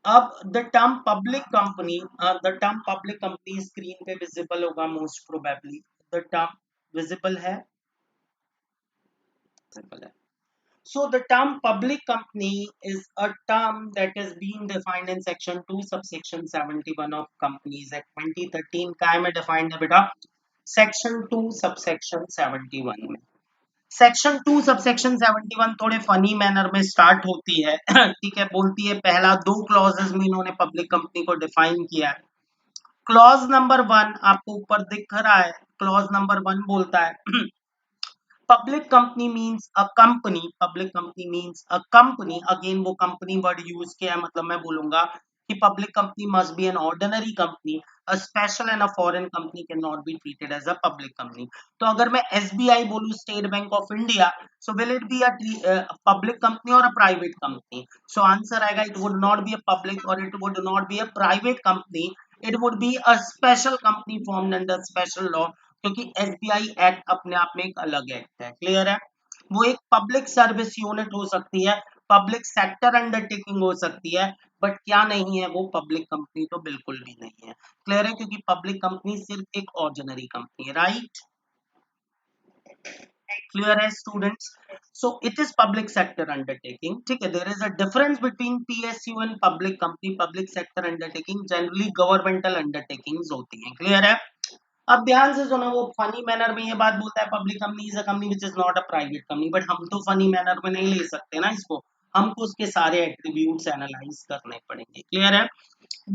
अब the term public company screen पे visible होगा most probably. The term visible है, विजिबल है। So the term public company is a term that is being defined in section 2 subsection 71 of Companies Act 2013 का है, मैं defined है बेटा section 2 subsection 71 में। सेक्शन 2 सबसेक्शन 71 थोड़े फनी मैनर में स्टार्ट होती है ठीक है, बोलती है पहला दो क्लॉजेस में इन्होंने पब्लिक कंपनी को डिफाइन किया है। क्लॉज नंबर 1 आपको ऊपर दिख रहा है, क्लॉज नंबर 1 बोलता है public company means a company, public company means a company, again वो company word use किया है, मतलब मैं बोलूंगा कि public company must be an ordinary company, a special and a foreign company cannot be treated as a public company। तो अगर मैं SBI बोलूं, state bank of India, so will it be a public company or a private company? So answer आएगा it would not be a public or it would not be a private company, it would be a special company formed under special law, क्योंकि SBI act अपने आप में एक अलग act है। Clear है? वो एक पब्लिक सर्विस यूनिट हो सकती है, पब्लिक सेक्टर अंडरटेकिंग हो सकती है, बट क्या नहीं है, वो पब्लिक कंपनी तो बिल्कुल भी नहीं है। क्लियर है? क्योंकि पब्लिक कंपनी सिर्फ एक ऑर्डिनरी कंपनी है। राइट? क्लियर है students? So it is public sector undertaking. ठीक है, there is a difference between PSU and public company. Public sector undertaking generally governmental undertakings होती हैं। क्लियर है? अब ध्यान से सुनो, वो फनी मैनर में ये बात बोलता है public company is a company which is not a private company, but हम तो फनी मैनर में नहीं ले सकते ना इसको, हमको उसके सारे एट्रीब्यूट्स एनालाइज करने पड़ेंगे। क्लियर है?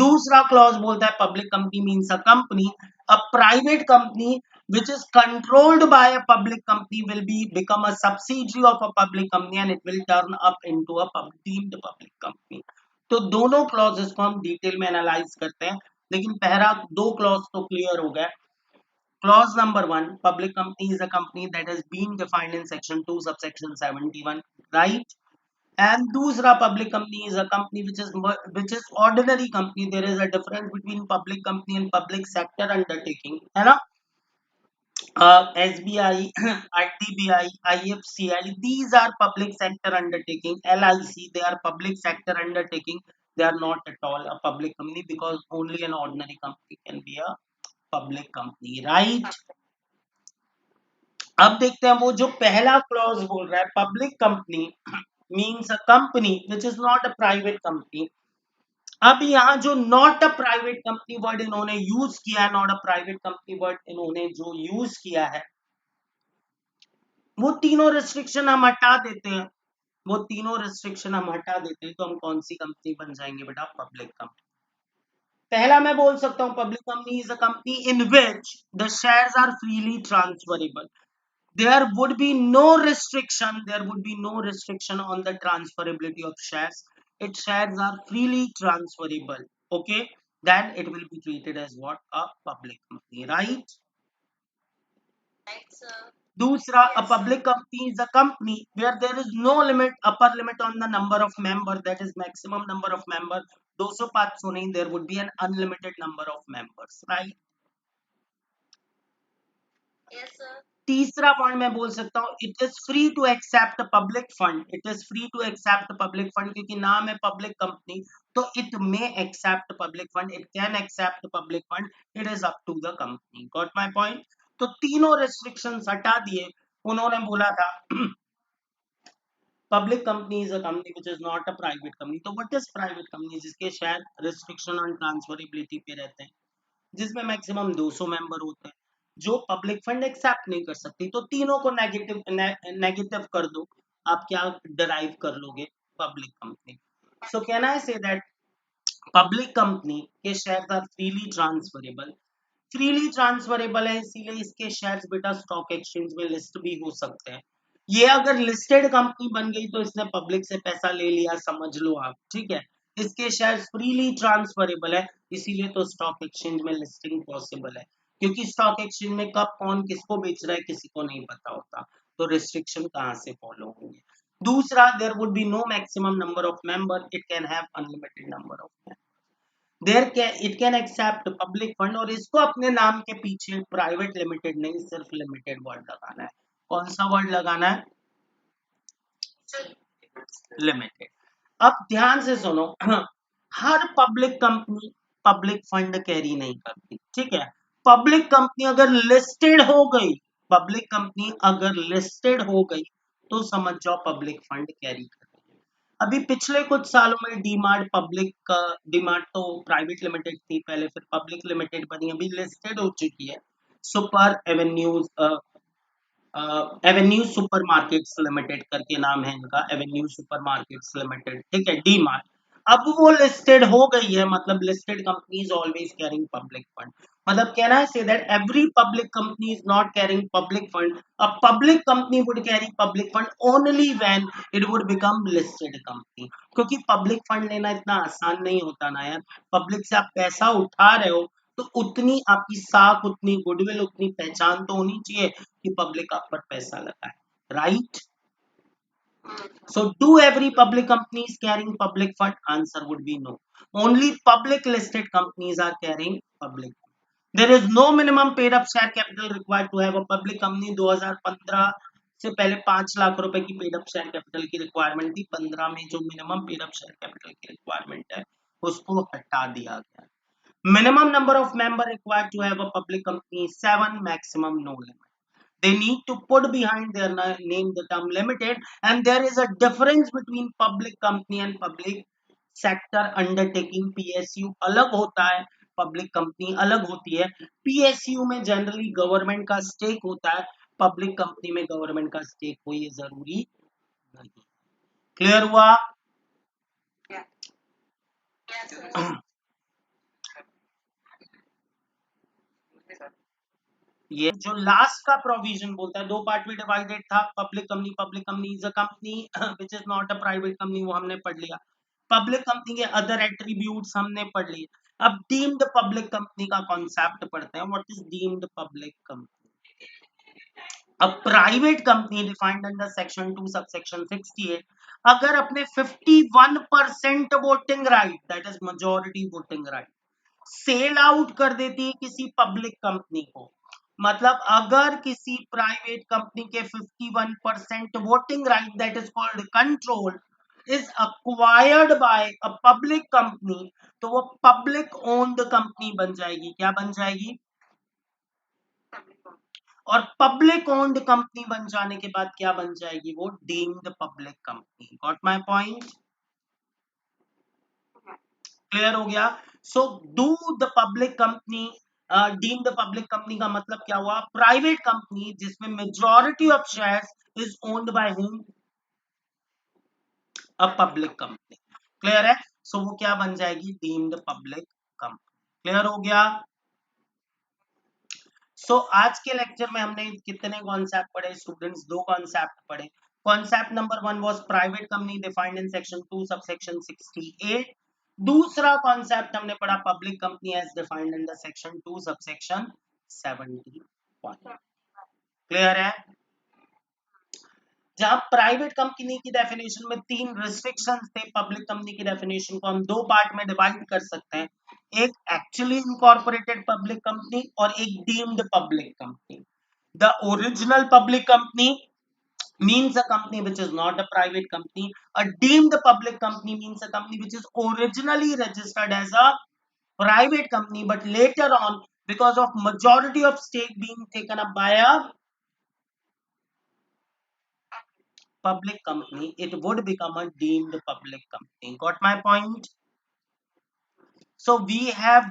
दूसरा क्लॉज बोलता है public company means a company, a private company which is controlled by a public company will be become a subsidiary of a public company and it will turn up into a deemed public company। तो दोनों clauses को हम detail में analyse करते हैं, लेकिन पहला दो क्लॉज तो क्लियर हो गया। Clause number 1, public company is a company that has been defined in section 2 subsection 71, right? And दूसरा public company is a company which is ordinary company. There is a difference between public company and public sector undertaking, है ना? SBI, IDBI, IFCI, these are public sector undertaking. LIC, they are public sector undertaking. They are not at all a public company because only an ordinary company can be a public company, right? अब देखते हैं वो जो पहला clause बोल रहा है public company means a company which is not a private company. अब यहाँ जो not a private company word इन्होंने यूज किया है, not a private company word इन्होंने जो यूज किया है, वो तीनों रिस्ट्रिक्शन हम हटा देते हैं, वो तीनों रिस्ट्रिक्शन हम हटा देते हैं, तो हम कौन सी कंपनी बन जाएंगे बेटा? Public company. पहला मैं बोल सकता हूँ public company is a company in which the shares are freely transferable. There would be no restriction on the transferability of shares. Its shares are freely transferable. Okay, then it will be treated as what? A public company, right? दूसरा, a public company is a company where there is no limit, upper limit on the number of members, that is maximum number of members 200 500 नहीं, there would be an unlimited number of members, right? तीसरा point मैं बोल सकता हूँ it is free to accept public fund. It is free to accept public fund क्योंकि नाम है public company, तो it may accept public fund, it can accept public fund, it is up to the company. Got my point? तो तीनों restrictions हटा दिए। उन्होंने बोला था public company is a company which is not a private company. तो what is private company? जिसके शायद रिस्ट्रिक्शन ऑन ट्रांसफरेबिलिटी पे रहते हैं, जिसमें मैक्सिमम 200 मेंबर होते हैं, जो पब्लिक फंड एक्सेप्ट नहीं कर सकती। तो तीनों को नेगेटिव कर दो, आप क्या डराइव कर लोगे? Public company. So can I say that public company के shares are freely transferable. Freely transferable है इसीलिए इसके शेयर्स बेटा स्टॉक एक्सचेंज में लिस्ट भी हो सकते हैं। ये अगर लिस्टेड कंपनी बन गई तो इसने पब्लिक से पैसा ले लिया, समझ लो आप। ठीक है, इसके शेयर्स फ्रीली ट्रांसफरेबल है, इसीलिए तो स्टॉक एक्सचेंज में लिस्टिंग पॉसिबल है, क्योंकि स्टॉक एक्सचेंज में कब कौन किसको बेच रहा है किसी को नहीं पता होता, तो रिस्ट्रिक्शन कहां से फॉलो होंगे? दूसरा, there would be no maximum number of member, it can have unlimited number of member. It can accept public fund, और इसको अपने नाम के पीछे प्राइवेट लिमिटेड नहीं, सिर्फ लिमिटेड वर्ड लगाना है। कौन सा वर्ड लगाना है? लिमिटेड। अब ध्यान से सुनो हर public company public fund carry नहीं करती, ठीक है। पब्लिक कंपनी अगर लिस्टेड हो गई, पब्लिक कंपनी अगर लिस्टेड हो गई तो समझ जाओ पब्लिक फंड कैरी कर रही है। अभी पिछले कुछ सालों में डीमार्ट पब्लिक का, डीमार्ट तो प्राइवेट लिमिटेड थी पहले, फिर पब्लिक लिमिटेड बनी, अभी लिस्टेड हो चुकी है। Super avenues Avenue supermarkets limited करके नाम है इनका, एवेन्यू सुपरमार्केट्स लिमिटेड, ठीक है, डी मार्ट। अब वो लिस्टेड हो गई है, मतलब listed companies always carrying public fund. मतलब कहना है say that every public company is not carrying public fund, a public company would carry public fund only when it would become listed company. क्योंकि public fund लेना इतना आसान नहीं होता ना यार। पब्लिक से आप पैसा उठा रहे हो तो उतनी आपकी साख, उतनी गुडविल, उतनी पहचान तो होनी चाहिए कि पब्लिक आप पर पैसा लगाए, right. So, do every public company is carrying public fund? Answer would be no. Only public listed companies are carrying public. There is no minimum paid up share capital required to have a public company. 2015 से पहले 5 लाख रुपए की paid up share capital की requirement थी, 15 में जो minimum paid up share capital की requirement है उसको हटा दिया गया। Minimum number of member required to have a public company is 7, maximum no limit. They need to put behind their name the term limited, and there is a difference between public company and public sector undertaking. PSU अलग होता है, public company अलग होती है। PSU में generally government का stake होता है, पब्लिक कंपनी में गवर्नमेंट का स्टेक हो ये जरूरी नहीं। क्लियर हुआ? ये जो लास्ट का प्रोविजन बोलता है, दो पार्ट में डिवाइडेड था, public company is a company which is not a private company, वो हमने पढ़ लिया। पब्लिक कंपनी के अदर एट्रीब्यूट्स हमने पढ़ लिए। अब डीम्ड पब्लिक कंपनी का कॉन्सेप्ट पढ़ते हैं। What is deemed public company? A private company defined under section 2 subsection 68 अगर अपने 51% voting right, that is majority voting right, sell out कर देती है किसी पब्लिक कंपनी को, मतलब अगर किसी प्राइवेट कंपनी के 51% voting right, that is called control, is acquired bye a public company, तो वो पब्लिक ओन्ड कंपनी बन जाएगी। क्या बन जाएगी? और पब्लिक ओन्ड कंपनी बन जाने के बाद क्या बन जाएगी? वो deemed public company. Got my point? Clear हो गया? So do the public company, deem the public company का मतलब क्या हुआ? प्राइवेट कंपनी जिसमें majority of shares is owned by whom? A public company. Clear है? सो वो क्या बन जाएगी? Deemed public company. क्लियर हो गया? सो आज के लेक्चर में हमने कितने कॉन्सेप्ट पढ़े स्टूडेंट्स? दो कॉन्सेप्ट पढ़े। Concept number 1 was private company defined in section 2 subsection 68। दूसरा कॉन्सेप्ट हमने पढ़ा public company as defined in the section 2 subsection 71। Clear है? जहां प्राइवेट कंपनी की डेफिनेशन में 3 रिस्ट्रिक्शंस थे, पब्लिक कंपनी की डेफिनेशन को हम दो पार्ट में डिवाइड कर सकते हैं, एक एक्चुअली इनकॉर्पोरेटेड पब्लिक कंपनी और एक deemed public company. The original public company means a company which is not a private company. A deemed public company means a company which is originally registered as a private company, but later on, because of majority of stake being taken up by a public company, it would become a deemed public company. Got my point? So we have